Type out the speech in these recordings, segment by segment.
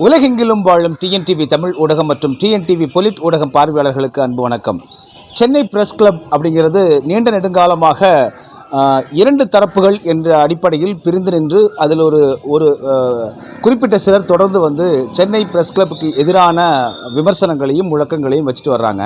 உலகெங்கிலும் வாழும் டிஎன்டிவி தமிழ் ஊடகம் மற்றும் டிஎன்டிவி பொலிட் ஊடகம் பார்வையாளர்களுக்கு அன்பு வணக்கம். சென்னை பிரஸ் கிளப் அப்படிங்கிறது நீண்ட நெடுங்காலமாக இரண்டு தரப்புகள் என்ற அடிப்படையில் பிரிந்து நின்று அதில் ஒரு குறிப்பிட்ட சிலர் தொடர்ந்து சென்னை பிரஸ் கிளப்புக்கு எதிரான விமர்சனங்களையும் முழக்கங்களையும் வச்சுட்டு வர்றாங்க.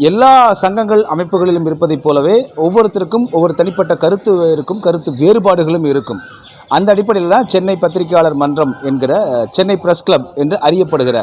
எல்லா சங்கங்கள் அமைப்புகளிலும் இருப்பதைப் போலவே ஒவ்வொருத்தருக்கும் ஒவ்வொரு தனிப்பட்ட கருத்து இருக்கும், கருத்து வேறுபாடுகளும் இருக்கும். அந்த அடிப்படையில் தான் சென்னை பத்திரிகையாளர் மன்றம் என்கிற சென்னை பிரஸ் கிளப் என்று அறியப்படுகிற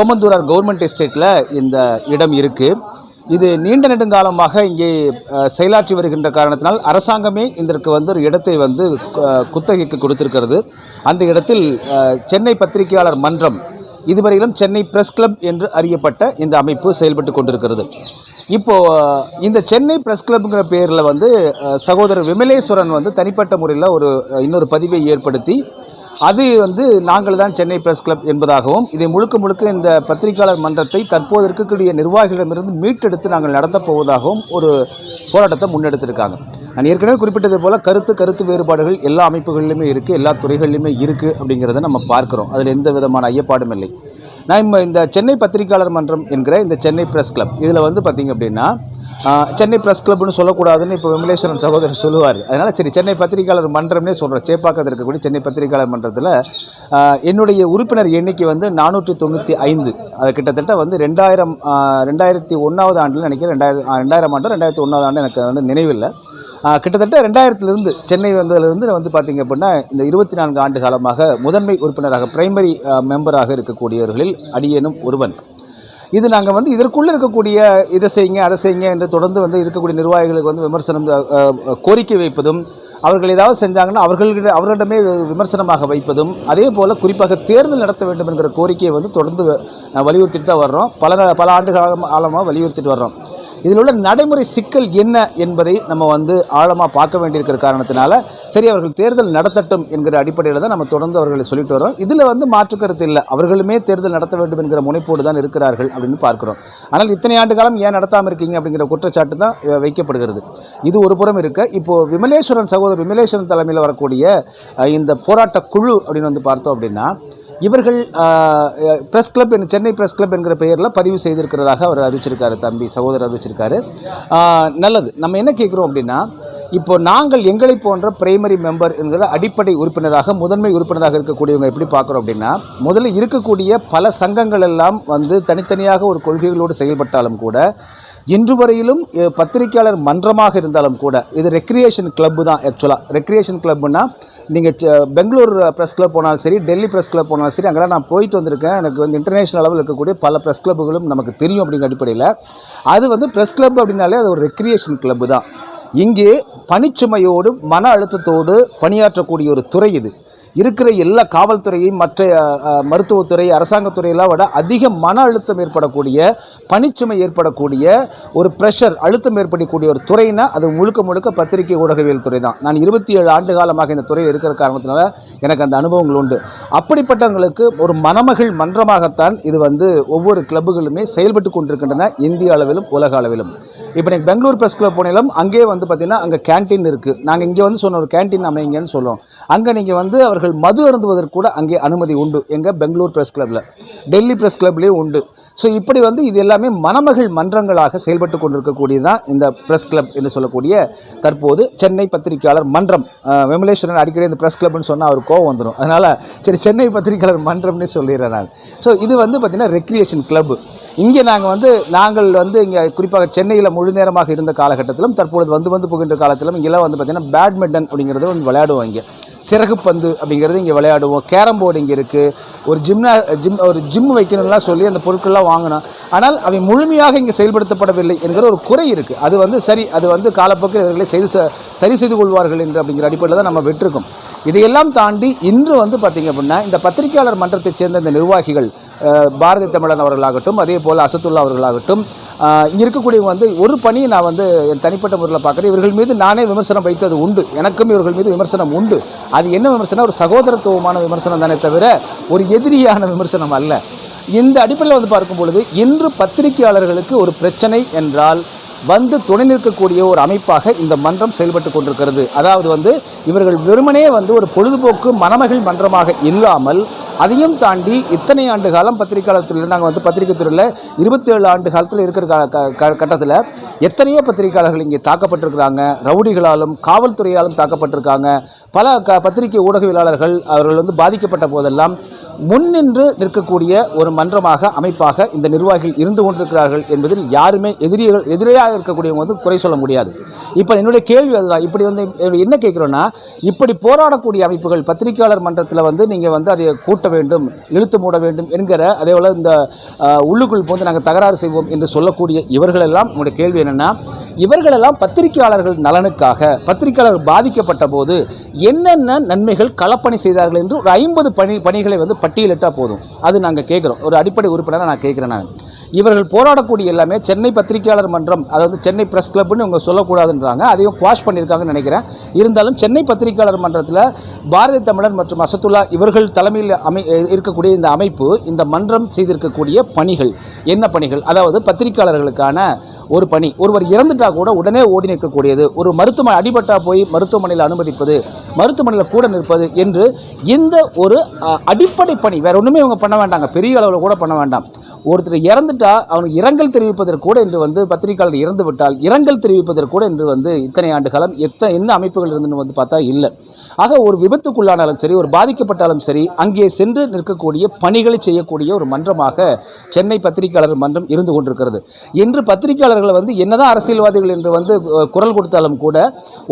ஓமந்தூரார் கவர்மெண்ட் எஸ்டேட்டில் இந்த இடம் இருக்குது. இது நீண்ட நெடுங்காலமாக இங்கே செயலாற்றி வருகின்ற காரணத்தினால் அரசாங்கமே இதற்கு ஒரு இடத்தை குத்தகைக்கு கொடுத்திருக்கிறது. அந்த இடத்தில் சென்னை பத்திரிகையாளர் மன்றம், இதுவரையிலும் சென்னை பிரஸ் கிளப் என்று அறியப்பட்ட இந்த அமைப்பு செயல்பட்டு கொண்டிருக்கிறது. இப்போது இந்த சென்னை பிரஸ் கிளப்புங்கிற பேரில் சகோதரர் விமலேஸ்வரன் தனிப்பட்ட முறையில் இன்னொரு பதிவை ஏற்படுத்தி அது நாங்கள் தான் சென்னை பிரஸ் கிளப் என்பதாகவும், இதை முழுக்க இந்த பத்திரிகையாளர் மன்றத்தை தற்போது இருக்கக்கூடிய நிர்வாகிகளிடமிருந்து மீட்டெடுத்து நாங்கள் நடத்தப் போவதாகவும் ஒரு போராட்டத்தை முன்னெடுத்திருக்காங்க. நான் ஏற்கனவே குறிப்பிட்டது போல் கருத்து வேறுபாடுகள் எல்லா அமைப்புகளிலுமே இருக்குது, எல்லா துறைகளிலுமே இருக்குது அப்படிங்கிறத நம்ம பார்க்குறோம். அதில் எந்த விதமான ஐயப்பாடும் இல்லை. நான் இந்த சென்னை பத்திரிகையாளர் மன்றம் என்கிற இந்த சென்னை பிரஸ் கிளப் இதில் பார்த்திங்க அப்படின்னா சென்னை பிரஸ் கிளப்னு சொல்லக்கூடாதுன்னு இப்போ விமலேஸ்வரன் சகோதரர் சொல்லுவார். அதனால் சரி, சென்னை பத்திரிகையாளர் மன்றம்னே சொல்கிறேன். சேப்பாக்கத்தில் இருக்கக்கூடிய சென்னை பத்திரிகையாளர் மன்றத்தில் என்னுடைய உறுப்பினர் எண்ணிக்கை 495. அது கிட்டத்தட்ட 2001 ஆண்டில் நினைக்கிறேன். 2000 ஆண்டு 2001 ஆண்டு எனக்கு நினைவில்லை. கிட்டத்தட்ட 2000 சென்னை வந்ததிலிருந்து பார்த்திங்க அப்படின்னா இந்த 24 ஆண்டு காலமாக முதன்மை உறுப்பினராக பிரைமரி மெம்பராக இருக்கக்கூடியவர்களில் அடியேனும் ஒருவன். இது நாங்கள் இதற்குள்ளே இருக்கக்கூடிய இதை செய்யுங்க அதை செய்யுங்க என்று தொடர்ந்து இருக்கக்கூடிய நிர்வாகிகளுக்கு விமர்சனம் கோரிக்கை வைப்பதும், அவர்கள் ஏதாவது செஞ்சாங்கன்னா அவர்களிடமே விமர்சனமாக வைப்பதும், அதே போல் குறிப்பாக தேர்தல் நடத்த வேண்டும் என்கிற கோரிக்கையை தொடர்ந்து வலியுறுத்திட்டு தான் வர்றோம். பல ஆண்டு காலமாக வலியுறுத்திட்டு வர்றோம். இதில் உள்ள நடைமுறை சிக்கல் என்ன என்பதை நம்ம ஆழமாக பார்க்க வேண்டியிருக்கிற காரணத்தினால சரி, அவர்கள் தேர்தல் நடத்தட்டும் என்கிற அடிப்படையில் தான் நம்ம தொடர்ந்து அவர்களை சொல்லிட்டு வரோம். இதில் மாற்று கருத்து இல்லை. அவர்களுமே தேர்தல் நடத்த வேண்டும் என்கிற முனைப்போடு தான் இருக்கிறார்கள் அப்படின்னு பார்க்குறோம். ஆனால் இத்தனை ஆண்டு காலம் ஏன் நடத்தாமல் இருக்கீங்க அப்படிங்கிற குற்றச்சாட்டு தான் வைக்கப்படுகிறது. இது ஒரு புறம் இருக்க, இப்போது சகோதரர் விமலேஸ்வரன் தலைமையில் வரக்கூடிய இந்த போராட்ட குழு அப்படின்னு பார்த்தோம் அப்படின்னா, இவர்கள் press club Chennai press club என்கிற பெயரில் பதிவு செய்திருக்கிறதாக அவர் அறிவிச்சிருக்காரு. சகோதரர் அறிவிச்சிருக்காரு. நல்லது. நம்ம என்ன கேட்குறோம் அப்படின்னா, இப்போ நாங்கள் எங்களை போன்ற பிரைமரி மெம்பர் என்கிற அடிப்படை உறுப்பினராக முதன்மை உறுப்பினராக இருக்கக்கூடியவங்க எப்படி பார்க்குறோம் அப்படின்னா, முதல்ல இருக்கக்கூடிய பல சங்கங்கள் எல்லாம் தனித்தனியாக ஒரு கொள்கைகளோடு செயல்பட்டாலும் கூட, இன்று வரையிலும் பத்திரிகையாளர் மன்றமாக இருந்தாலும் கூட இது ரெக்ரியேஷன் கிளப்பு தான். ஆக்சுவலாக ரெக்ரியேஷன் கிளப்புன்னா, நீங்கள் பெங்களூர் ப்ரெஸ் கிளப் போனாலும் சரி, டெல்லி ப்ரெஸ் கிளப் போனாலும் சரி, அங்கெல்லாம் நான் போயிட்டு வந்திருக்கேன். எனக்கு இன்டர்நேஷ்னல் அளவில் இருக்கக்கூடிய பல ப்ரெஸ் கிளப்புகளும் நமக்கு தெரியும். அப்படிங்கிற அடிப்படையில் அது ப்ரெஸ் கிளப் அப்படின்னாலே அது ஒரு ரெக்ரியேஷன் கிளப்பு தான். இங்கே பணிச்சுமையோடு மன அழுத்தத்தோடு பணியாற்றக்கூடிய ஒரு துறை இது. இருக்கிற எல்லா காவல்துறையும் மற்ற மருத்துவத்துறை அரசாங்கத்துறையெல்லாம் விட அதிக மன அழுத்தம் ஏற்படக்கூடிய, பணிச்சுமை ஏற்படக்கூடிய ஒரு ப்ரெஷர் அழுத்தம் ஏற்படக்கூடிய ஒரு துறைனா அது முழுக்க பத்திரிகை ஊடகவியல் துறை தான். நான் 27 ஆண்டு காலமாக இந்த துறையில் இருக்கிற காரணத்தினால எனக்கு அந்த அனுபவங்கள் உண்டு. அப்படிப்பட்டவங்களுக்கு ஒரு மணமகள் மன்றமாகத்தான் இது ஒவ்வொரு கிளப்புகளுமே செயல்பட்டு கொண்டிருக்கின்றன, இந்திய அளவிலும் உலக அளவிலும். இப்போ நீங்கள் பெங்களூர் ப்ரெஸ் கிளப் போனாலும் அங்கே பார்த்திங்கன்னா அங்கே கேன்டீன் இருக்குது. நாங்கள் இங்கே சொன்ன ஒரு கேன்டீன் அமைங்கன்னு சொல்லுவோம். அங்கே நீங்கள் அவர்கள் மது அருந்துவதற்கு கூட அங்கே அனுமதி உண்டு. எங்கள் பெங்களூர் பிரஸ் கிளப்பில், டெல்லி பிரஸ் கிளப்லேயும் உண்டு. ஸோ இப்படி இது எல்லாமே மணமகள் மன்றங்களாக செயல்பட்டு கொண்டிருக்கக்கூடியதான் இந்த பிரஸ் கிளப் என்று சொல்லக்கூடிய தற்போது சென்னை பத்திரிகையாளர் மன்றம். விமலேஸ்வரன் அடிக்கடி இந்த பிரஸ் கிளப்னு சொன்னால் அவர் கோவம் வந்துடும். அதனால் சரி, சென்னை பத்திரிகையாளர் மன்றம்னே சொல்லிடுறேன் நான். ஸோ இது பார்த்திங்கன்னா ரெக்ரியேஷன் கிளப். இங்கே நாங்கள் இங்கே குறிப்பாக சென்னையில் முழு நேரமாக இருந்த காலகட்டத்திலும் தற்பொழுது வந்து போகின்ற காலத்திலும் இங்கெல்லாம் பார்த்திங்கன்னா பேட்மிண்டன் அப்படிங்கிறது விளையாடுவோம். இங்கே சிறகு பந்து அப்படிங்கிறது இங்கே விளையாடுவோம். கேரம் போர்டு இங்கே இருக்குது. ஒரு ஜிம் வைக்கணும்லாம் சொல்லி அந்த பொருட்கள்லாம் வாங்கினோம். ஆனால் அவை முழுமையாக இங்கே செயல்படுத்தப்படவில்லை என்கிற ஒரு குறை இருக்குது. அது சரி, அது காலப்போக்கில் இவர்களை சரி செய்து கொள்வார்கள் என்று அப்படிங்கிற அடிப்படையில் தான் நம்ம விட்டுருக்கோம். இதையெல்லாம் தாண்டி இன்று பார்த்திங்க அப்படின்னா, இந்த பத்திரிகையாளர் மன்றத்தைச் சேர்ந்த இந்த நிர்வாகிகள் பாரதி தமிழன் அவர்களாகட்டும், அதே போல் அசத்துல்லா அவர்களாகட்டும், இங்கே இருக்கக்கூடியவங்க ஒரு பணியை நான் என் தனிப்பட்ட முறையில் பார்க்குறேன். இவர்கள் மீது நானே விமர்சனம் வைத்தது உண்டு. எனக்கும் இவர்கள் மீது விமர்சனம் உண்டு. அது என்ன விமர்சனம்? ஒரு சகோதரத்துவமான விமர்சனம் தானே தவிர ஒரு எதிரியான விமர்சனம் அல்ல. இந்த அடிப்படையில் பார்க்கும் பொழுது இன்று பத்திரிகையாளர்களுக்கு ஒரு பிரச்சனை என்றால் வந்து துணை நிற்கக்கூடிய ஒரு அமைப்பாக இந்த மன்றம் செயல்பட்டு கொண்டிருக்கிறது. அதாவது வந்து இவர்கள் வெறுமனே வந்து ஒரு பொழுதுபோக்கு மணமகள் மன்றமாக இல்லாமல் அதையும் தாண்டி இத்தனை ஆண்டு காலம் பத்திரிகையாளர் துறையில் நாங்கள் வந்து பத்திரிகை துறையில் 27 ஆண்டு காலத்தில் இருக்கிற கட்டத்தில் எத்தனையோ பத்திரிகையாளர்கள் இங்கே தாக்கப்பட்டிருக்கிறாங்க. ரவுடிகளாலும் காவல்துறையாலும் தாக்கப்பட்டிருக்காங்க. பல பத்திரிகை ஊடகவியலாளர்கள் அவர்கள் வந்து பாதிக்கப்பட்ட போதெல்லாம் முன்னின்று நிற்கக்கூடிய ஒரு மன்றமாக அமைப்பாக இந்த நிர்வாகிகள் இருந்து கொண்டிருக்கிறார்கள் என்பதில் யாருமே எதிரியாக இருக்கக்கூடியவங்க வந்து குறை சொல்ல முடியாது. இப்போ என்னுடைய கேள்வி அதுதான். இப்படி வந்து என்ன கேட்குறோன்னா, இப்படி போராடக்கூடிய அமைப்புகள் பத்திரிகையாளர் மன்றத்தில் வந்து நீங்கள் வந்து அதை கூட்ட வேண்டும், இழுத்து மூட வேண்டும் என்கிற அதே போல் இந்த உள்ளுக்குள் போந்து நாங்கள் தகராறு செய்வோம் என்று சொல்லக்கூடிய இவர்களெல்லாம் உங்களுடைய கேள்வி என்னென்னா, இவர்களெல்லாம் பத்திரிகையாளர்கள் நலனுக்காக பத்திரிகையாளர்கள் பாதிக்கப்பட்ட போது என்னென்ன நன்மைகள் களப்பணி செய்தார்கள் என்று ஒரு 50 பணிகளை வந்து பட்டியலிட்டால் போதும். அது நாங்கள் கேட்குறோம். ஒரு அடிப்படை உறுப்பினராக நான் கேட்குறேன். நான் இவர்கள் போராடக்கூடிய எல்லாமே சென்னை பத்திரிகையாளர் மன்றம், அதாவது சென்னை பிரஸ் கிளப்னு இவங்க சொல்லக்கூடாதுன்றாங்க. அதையும் குவாஷ் பண்ணியிருக்காங்கன்னு நினைக்கிறேன். இருந்தாலும் சென்னை பத்திரிகையாளர் மன்றத்தில் பாரதிய தமிழர் மற்றும் அசத்துல்லா இவர்கள் தலைமையில் இருக்கக்கூடிய இந்த அமைப்பு, இந்த மன்றம் செய்திருக்கக்கூடிய பணிகள் என்ன பணிகள்? அதாவது பத்திரிகையாளர்களுக்கான ஒரு பணி, ஒருவர் இறந்துட்டா கூட உடனே ஓடி நிற்கக்கூடியது, ஒரு மருத்துவமனை அடிபட்டா போய் மருத்துவமனையில் அனுமதிப்பது, மருத்துவமனையில் கூட நிற்பது என்று இந்த ஒரு அடிப்படை பணி, வேற ஒன்றுமே இவங்க பண்ண வேண்டாங்க, பெரிய அளவில் கூட பண்ண வேண்டாம். ஒருத்தர் இறந்துட்டா அவனுக்கு இரங்கல் தெரிவிப்பதற்கு கூட என்று வந்து பத்திரிகையாளர் இறந்து விட்டால் இரங்கல் தெரிவிப்பதற்கு கூட என்று வந்து இத்தனை ஆண்டு காலம் என்ன அமைப்புகள் இருந்துன்னு வந்து பார்த்தா இல்லை. ஆக ஒரு விபத்துக்குள்ளானாலும் சரி, ஒரு பாதிக்கப்பட்டாலும் சரி, அங்கே சென்று நிற்கக்கூடிய பணிகளை செய்யக்கூடிய ஒரு மன்றமாக சென்னை பத்திரிகையாளர் மன்றம் இருந்து கொண்டிருக்கிறது. இன்று பத்திரிகையாளர்களை வந்து என்னதான் அரசியல்வாதிகள் என்று வந்து குரல் கொடுத்தாலும் கூட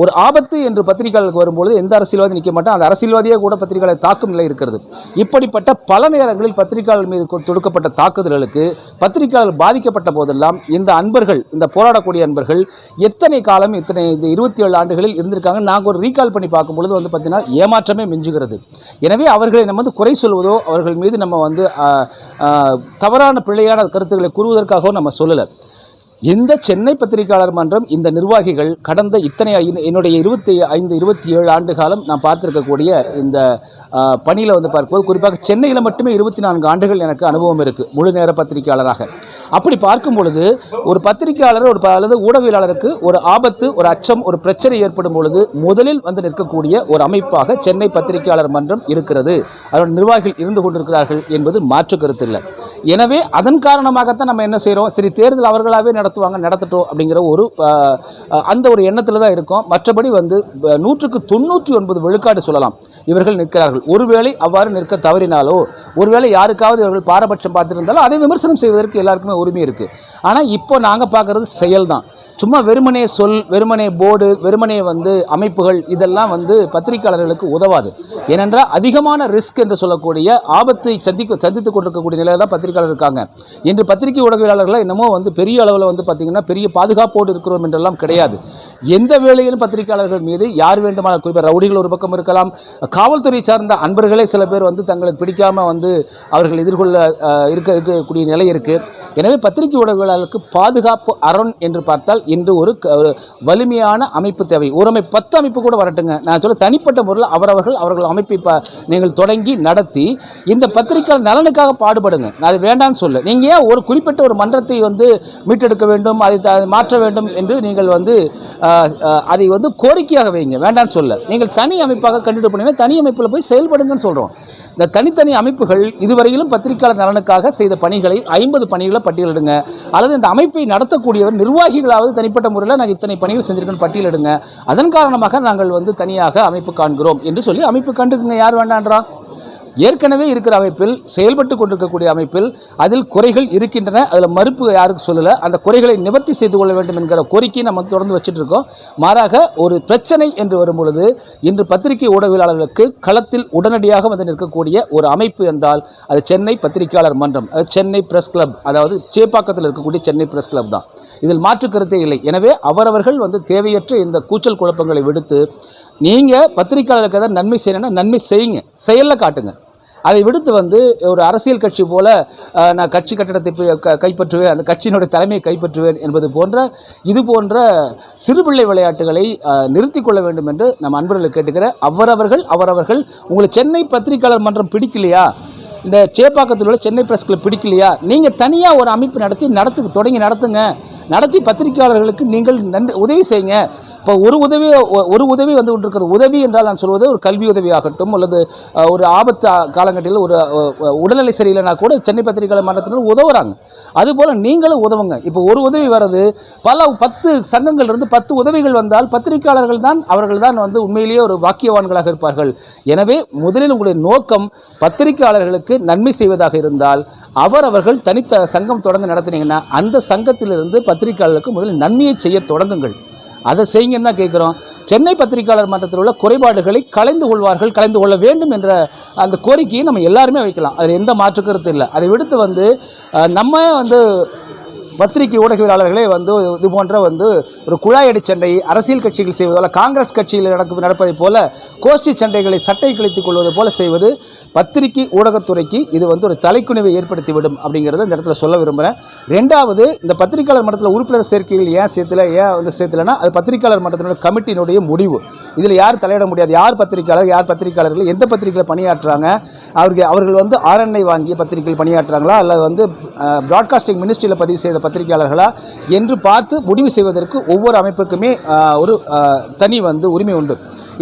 ஒரு ஆபத்து என்று பத்திரிகையாளர்களுக்கு வரும்பொழுது எந்த அரசியல்வாதி நிற்க மாட்டான், அந்த அரசியல்வாதியே கூட பத்திரிகையாளர் தாக்கும் நிலை இருக்கிறது. இப்படிப்பட்ட பல நேரங்களில் பத்திரிகையாளர் மீது தொடுக்கப்பட்ட தாக்குதல்களுக்கு பத்திரிகையாளர் பாதிக்கப்பட்ட போதெல்லாம் இந்த அன்பர்கள், இந்த போராடக்கூடிய அன்பர்கள் எத்தனை காலம், இந்த 27 ஆண்டுகளில் இருந்திருக்காங்க. நாங்கள் ஒரு ரீகால் பண்ணி பார்க்கும்பொழுது வந்து பார்த்தீங்கன்னா ஏமாற்றமே மிஞ்சுகிறது. எனவே அவர்களை நம்ம வந்து குறை சொல்வதோ அவர்கள் மீது நம்ம வந்து தவறான பிழையான கருத்துக்களை கூறுவதற்காகவும் நம்ம சொல்லலை. இந்த சென்னை பத்திரிகையாளர் மன்றம், இந்த நிர்வாகிகள் கடந்த என்னுடைய 27 ஆண்டு காலம் நான் பார்த்துருக்கக்கூடிய இந்த பணியில் வந்து பார்க்கும்போது, குறிப்பாக சென்னையில் மட்டுமே 24 ஆண்டுகள் எனக்கு அனுபவம் இருக்குது முழு நேர பத்திரிகையாளராக. அப்படி பார்க்கும் பொழுது ஒரு பத்திரிகையாளர் அல்லது ஊடகவியலாளருக்கு ஒரு ஆபத்து, ஒரு அச்சம், ஒரு பிரச்சனை ஏற்படும் பொழுது முதலில் வந்து நிற்கக்கூடிய ஒரு அமைப்பாக சென்னை பத்திரிகையாளர் மன்றம் இருக்கிறது. அதோட நிர்வாகிகள் இருந்து கொண்டிருக்கிறார்கள் என்பது மாற்று கருத்து இல்லை. எனவே அதன் காரணமாகத்தான் நம்ம என்ன செய்கிறோம், சரி தேர்தல் அவர்களாகவே நடத்தட்டும் அப்படிங்கிற ஒரு அந்த ஒரு எண்ணத்தில் தான் இருக்கும். மற்றபடி வந்து 199 விழுக்காடு சொல்லலாம் இவர்கள் நிற்கிறார்கள். ஒருவேளை அவ்வாறு நிற்க தவறினாலோ, ஒருவேளை யாருக்காவது இவர்கள் பாரபட்சம் பார்த்துருந்தாலோ அதை விமர்சனம் செய்வதற்கு எல்லாருக்குமே உரிமை இருக்குது. ஆனால் இப்போ நாங்கள் பார்க்குறது செயல் தான். சும்மா வெறுமனே வெறுமனே போர்டு, வெறுமனே வந்து அமைப்புகள், இதெல்லாம் வந்து பத்திரிகையாளர்களுக்கு உதவாது. ஏனென்றால் அதிகமான ரிஸ்க் என்று சொல்லக்கூடிய ஆபத்தை சந்தித்து கொண்டிருக்கக்கூடிய நிலையில் தான் பத்திரிகையாளர் இருக்காங்க. இன்று பத்திரிகை ஊடகவியலாளர்கள் என்னமோ வந்து பெரிய அளவில் வந்து பார்த்திங்கன்னா பெரிய பாதுகாப்போடு இருக்கிறோம் என்றெல்லாம் கிடையாது. எந்த வேளையிலும் பத்திரிகையாளர்கள் மீது யார் வேண்டுமானால், குறிப்பாக ரவுடிகள் ஒரு பக்கம் இருக்கலாம், காவல்துறை சார்ந்த அன்பர்களே சில பேர் வந்து தங்களுக்கு பிடிக்காமல் வந்து அவர்கள் எதிர்கொள்ள இருக்கக்கூடிய நிலை இருக்குது. எனவே பத்திரிகை ஊடகவியலாளர்களுக்கு பாதுகாப்பு அரண் என்று பார்த்தால் இன்று ஒரு வலிமையான அமைப்பு தேவை. ஒரு 10 அமைப்பு கூட வரட்டுங்க, நான் சொல்ல தனிப்பட்ட முறையில் அவர்கள் அமைப்பை நீங்கள் தொடங்கி நடத்தி இந்த பத்திரிகை நலனுக்காக பாடுபடுங்க. நான் அது வேண்டாம்னு சொல்ல. நீங்கள் ஏன் ஒரு குறிப்பிட்ட ஒரு மன்றத்தை வந்து மீட்டெடுக்க வேண்டும், அதை மாற்ற வேண்டும் என்று நீங்கள் வந்து அதை வந்து கோரிக்கையாக வைங்க, வேண்டாம்னு சொல்ல. நீங்கள் தனி அமைப்பாக கண்டிப்பாக பண்ணீங்கன்னா தனி அமைப்பில் போய் செயல்படுங்கன்னு சொல்கிறோம். இந்த தனித்தனி அமைப்புகள் இதுவரையிலும் பத்திரிகையாளர் நலனுக்காக செய்த பணிகளை 50 பணிகளை பட்டியலிடுங்க. அல்லது இந்த அமைப்பை நடத்தக்கூடியவர் நிர்வாகிகளாவது தனிப்பட்ட முறையில் நாங்கள் இத்தனை பணிகள் செஞ்சிருக்கோன்னு பட்டியலிடுங்க. அதன் காரணமாக நாங்கள் வந்து தனியாக அமைப்பு காண்கிறோம் என்று சொல்லி அமைப்பு கண்டுக்குங்க. யார் வேண்டான்றா? ஏற்கனவே இருக்கிற அமைப்பில், செயல்பட்டு கொண்டிருக்கக்கூடிய அமைப்பில் அதில் குறைகள் இருக்கின்றன. அதில் மறுப்பு யாருக்கு சொல்லலை. அந்த குறைகளை நிவர்த்தி செய்து கொள்ள வேண்டும் என்கிற கோரிக்கையை நம்ம தொடர்ந்து வச்சுட்டு இருக்கோம். மாறாக ஒரு பிரச்சனை என்று வரும்பொழுது இன்று பத்திரிகை ஊடகவியலாளர்களுக்கு களத்தில் உடனடியாக வந்து நிற்கக்கூடிய ஒரு அமைப்பு என்றால் அது சென்னை பத்திரிகையாளர் மன்றம், அது சென்னை பிரஸ் கிளப், அதாவது சேப்பாக்கத்தில் இருக்கக்கூடிய சென்னை பிரஸ் கிளப் தான். இதில் மாற்று கருத்தே இல்லை. எனவே அவரவர்கள் வந்து தேவையற்ற இந்த கூச்சல் குழப்பங்களை விடுத்து, நீங்கள் பத்திரிகையாளருக்கு ஏதாவது நன்மை செய்யணும்னா நன்மை செய்யுங்க, செயலில் காட்டுங்க. அதை விடுத்து வந்து ஒரு அரசியல் கட்சி போல நான் கட்சி கட்டடத்தை கைப்பற்றுவேன், அந்த கட்சியினுடைய தலைமையை கைப்பற்றுவேன் என்பது போன்ற இது போன்ற சிறுபிள்ளை விளையாட்டுகளை நிறுத்தி கொள்ள வேண்டும் என்று நம்ம அன்பர்களை கேட்டுக்கிறேன். அவரவர்கள் உங்களுக்கு சென்னை பத்திரிகையாளர் மன்றம் பிடிக்கலையா, இந்த சேப்பாக்கத்தில் உள்ள சென்னை பிரஸ் கிளப் பிடிக்கலையா, நீங்கள் தனியாக ஒரு அமைப்பு நடத்துங்க, நடத்தி பத்திரிகையாளர்களுக்கு நீங்கள் உதவி செய்யுங்க. இப்போ ஒரு உதவி வந்து கொண்டிருக்கிறது. உதவி என்றால் நான் சொல்வது ஒரு கல்வி உதவி ஆகட்டும், அல்லது ஒரு ஆபத்து காலகட்டத்தில் ஒரு உடல்நிலை சரியில்லைனா கூட சென்னை பத்திரிகையாளர் மன்றத்தினர் உதவுறாங்க. அதுபோல் நீங்களும் உதவுங்க. இப்போ ஒரு உதவி வர்றது 10 சங்கங்கள் இருந்து 10 உதவிகள் வந்தால் அவர்கள் தான் வந்து உண்மையிலேயே ஒரு வாக்கியவான்களாக இருப்பார்கள். எனவே முதலில் உங்களுடைய நோக்கம் பத்திரிகையாளர்களுக்கு நன்மை செய்வதாக இருந்தால் அவர்கள் தனித்த சங்கம் தொடங்க நடத்தினீங்கன்னா அந்த சங்கத்திலிருந்து பத்திரிகையாளர்களுக்கு முதலில் நன்மையை செய்ய தொடங்குங்கள். அதை செய்யுங்கன்னு தான் கேட்குறோம். சென்னை பத்திரிகையாளர் மன்றத்தில் உள்ள குறைபாடுகளை கலைந்து கொள்ள வேண்டும் என்ற அந்த கோரிக்கையை நம்ம எல்லாருமே வைக்கலாம். அதில் எந்த மாற்று கருத்து இல்லை. அதை விடுத்து வந்து நம்ம வந்து பத்திரிகை ஊடகவியலாளர்களே வந்து இது போன்ற வந்து ஒரு குழாயடி சண்டை அரசியல் கட்சிகள் செய்வதால், காங்கிரஸ் கட்சியில் நடப்பதை போல கோஷ்டி சண்டைகளை சட்டை கிழித்துக் கொள்வது போல செய்வது பத்திரிகை ஊடகத்துறைக்கு இது வந்து ஒரு தலைக்குனிவை ஏற்படுத்திவிடும் அப்படிங்கிறத இந்த இடத்துல சொல்ல விரும்புகிறேன். ரெண்டாவது, இந்த பத்திரிகையாளர் மன்றத்தில் உறுப்பினர் சேர்க்கைகள் ஏன் சேர்த்தலைன்னா அது பத்திரிகையாளர் மன்றத்தினோட கமிட்டியினுடைய முடிவு. இதில் யார் தலையிட முடியாது. யார் பத்திரிகையாளர்கள் எந்த பத்திரிகையில் பணியாற்றுறாங்க, அவர்கள் வந்து RNI வாங்கிய பத்திரிகைகள் பணியாற்றுறாங்களா அல்லது வந்து பிராட்காஸ்டிங் மினிஸ்ட்ரியில் பதிவு செய்த பத்திரிகையாளர்களா என்று பார்த்து முடிவு செய்வதற்கு ஒவ்வொரு அமைப்புக்குமே ஒரு தனி வந்து உரிமை உண்டு.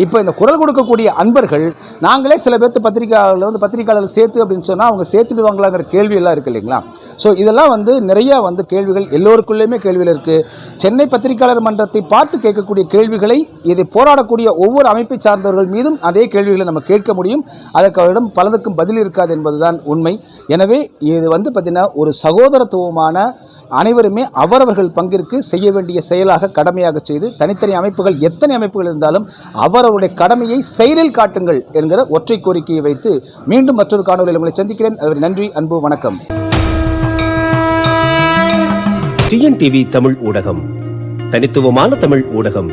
இப்போ இந்த குரல் கொடுக்கக்கூடிய அன்பர்கள் நாங்களே சில பேர்த்து பத்திரிகையாளர்கள் சேர்த்து அப்படின்னு சொன்னால் அவங்க சேர்த்துடுவாங்களாங்கிற கேள்வியெல்லாம் இருக்குது இல்லைங்களா. ஸோ இதெல்லாம் வந்து நிறையா வந்து கேள்விகள் எல்லோருக்குள்ளேயுமே கேள்விகள் இருக்குது. சென்னை பத்திரிகையாளர் மன்றத்தை பார்த்து கேட்கக்கூடிய கேள்விகளை இதை போராடக்கூடிய ஒவ்வொரு அமைப்பை சார்ந்தவர்கள் மீதும் அதே கேள்விகளை நம்ம கேட்க முடியும். அதற்கு அவரிடம் பலதுக்கும் பதில் இருக்காது என்பதுதான் உண்மை. எனவே இது வந்து பார்த்திங்கன்னா ஒரு சகோதரத்துவமான அனைவருமே அவரவர்கள் பங்கிற்கு செய்ய வேண்டிய செயலாக கடமையாக செய்து தனித்தனி அமைப்புகள் எத்தனை அமைப்புகள் இருந்தாலும் அவர்களுடைய கடமையை செயலில் காட்டுங்கள் என்கிற ஒற்றை கோரிக்கையை வைத்து மீண்டும் மற்றொரு காணொலியில் உங்களை சந்திக்கிறேன். அதுவரை நன்றி, அன்பு, வணக்கம். TNTV தமிழ் ஊடகம், தனித்துவமான தமிழ் ஊடகம்.